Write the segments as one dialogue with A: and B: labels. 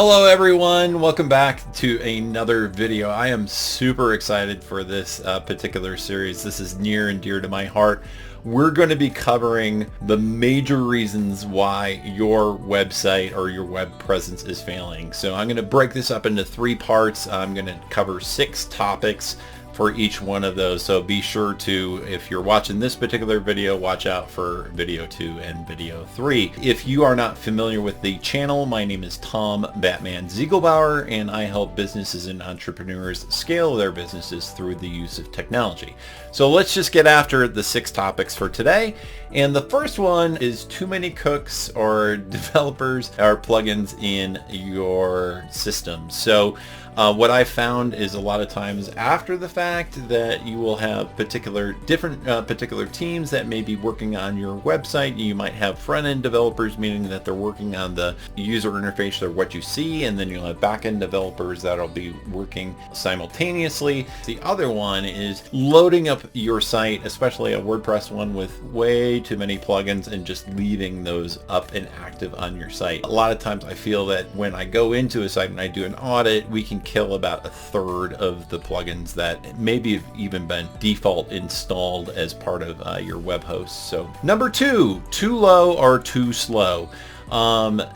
A: Hello everyone, welcome back to another video. I am super excited for this particular series. This is near and dear to my heart. We're going to be covering the major reasons why your website or your web presence is failing. So I'm going to break this up into 3 parts. I'm going to cover 6 topics for each one of those. So be sure to, if you're watching this particular video, watch out for video 2 and video 3. If you are not familiar with the channel, my name is Tom Batman Ziegelbauer, and I help businesses and entrepreneurs scale their businesses through the use of technology. So let's just get after the 6 topics for today. And the first one is too many cooks or developers or plugins in your system. So what I found is a lot of times after the fact that you will have particular teams that may be working on your website. You might have front-end developers, meaning that they're working on the user interface or what you see, and then you'll have back-end developers that'll be working simultaneously. The other one is loading up your site, especially a WordPress one, with way too many plugins and just leaving those up and active on your site. A lot of times I feel that when I go into a site and I do an audit, we can kill about 1/3 of the plugins that maybe have even been default installed as part of your web host. So number 2, too low or too slow.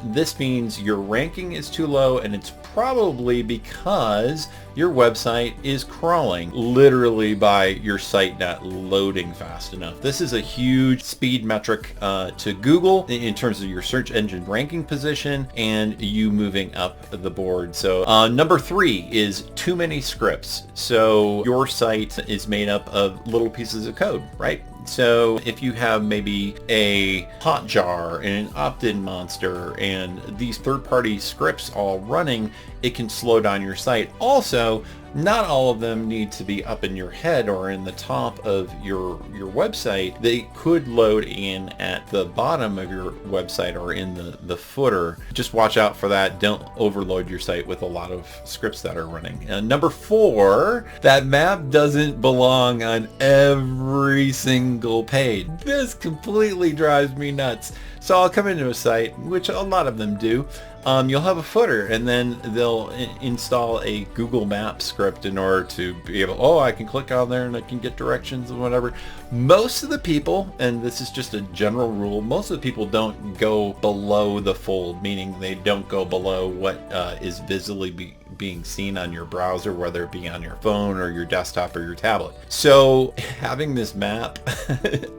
A: This means your ranking is too low, and it's probably because your website is crawling literally by your site not loading fast enough. This is a huge speed metric to Google in terms of your search engine ranking position and you moving up the board. So number 3 is too many scripts. So your site is made up of little pieces of code, right? So if you have maybe a Hotjar and an opt-in monster and these third-party scripts all running, it can slow down your site. Also, not all of them need to be up in your head or in the top of your website. They could load in at the bottom of your website or in the footer. Just watch out for that. Don't overload your site with a lot of scripts that are running. Number 4, that map doesn't belong on every single page. This completely drives me nuts. So I'll come into a site, which a lot of them do. You'll have a footer, and then they'll install a Google Maps script in order to be able, I can click on there and I can get directions and whatever. Most of the people, and this is just a general rule, most of the people don't go below the fold, meaning they don't go below what is visibly being seen on your browser, whether it be on your phone or your desktop or your tablet. So having this map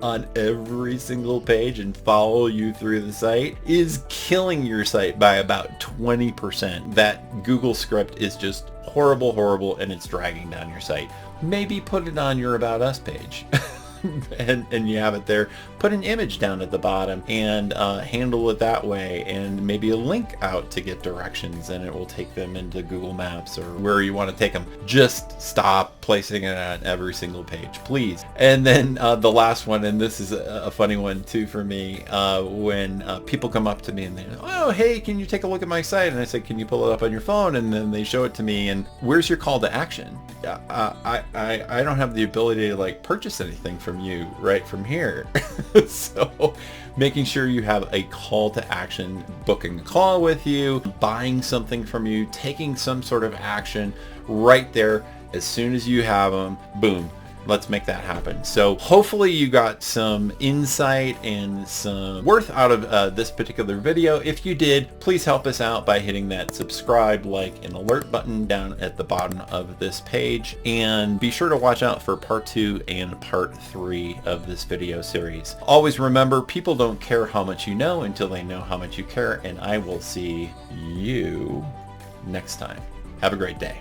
A: on every single page and follow you through the site is killing your site by about 20%. That Google script is just horrible, and it's dragging down your site. Maybe put it on your About Us page. and you have it there. Put an image down at the bottom and handle it that way, and maybe a link out to get directions, and it will take them into Google Maps or where you want to take them. Just stop placing it on every single page, please. And then the last one, and this is a funny one too for me, when people come up to me and they, hey, can you take a look at my site? And I say, can you pull it up on your phone? And then they show it to me, and where's your call to action? I don't have the ability to like purchase anything from you right from here. So making sure you have a call to action, booking a call with you, buying something from you, taking some sort of action right there as soon as you have them, boom. Let's make that happen. So hopefully you got some insight and some worth out of this particular video. If you did, please help us out by hitting that subscribe, like, and alert button down at the bottom of this page. And be sure to watch out for part 2 and part 3 of this video series. Always remember, people don't care how much you know until they know how much you care. And I will see you next time. Have a great day.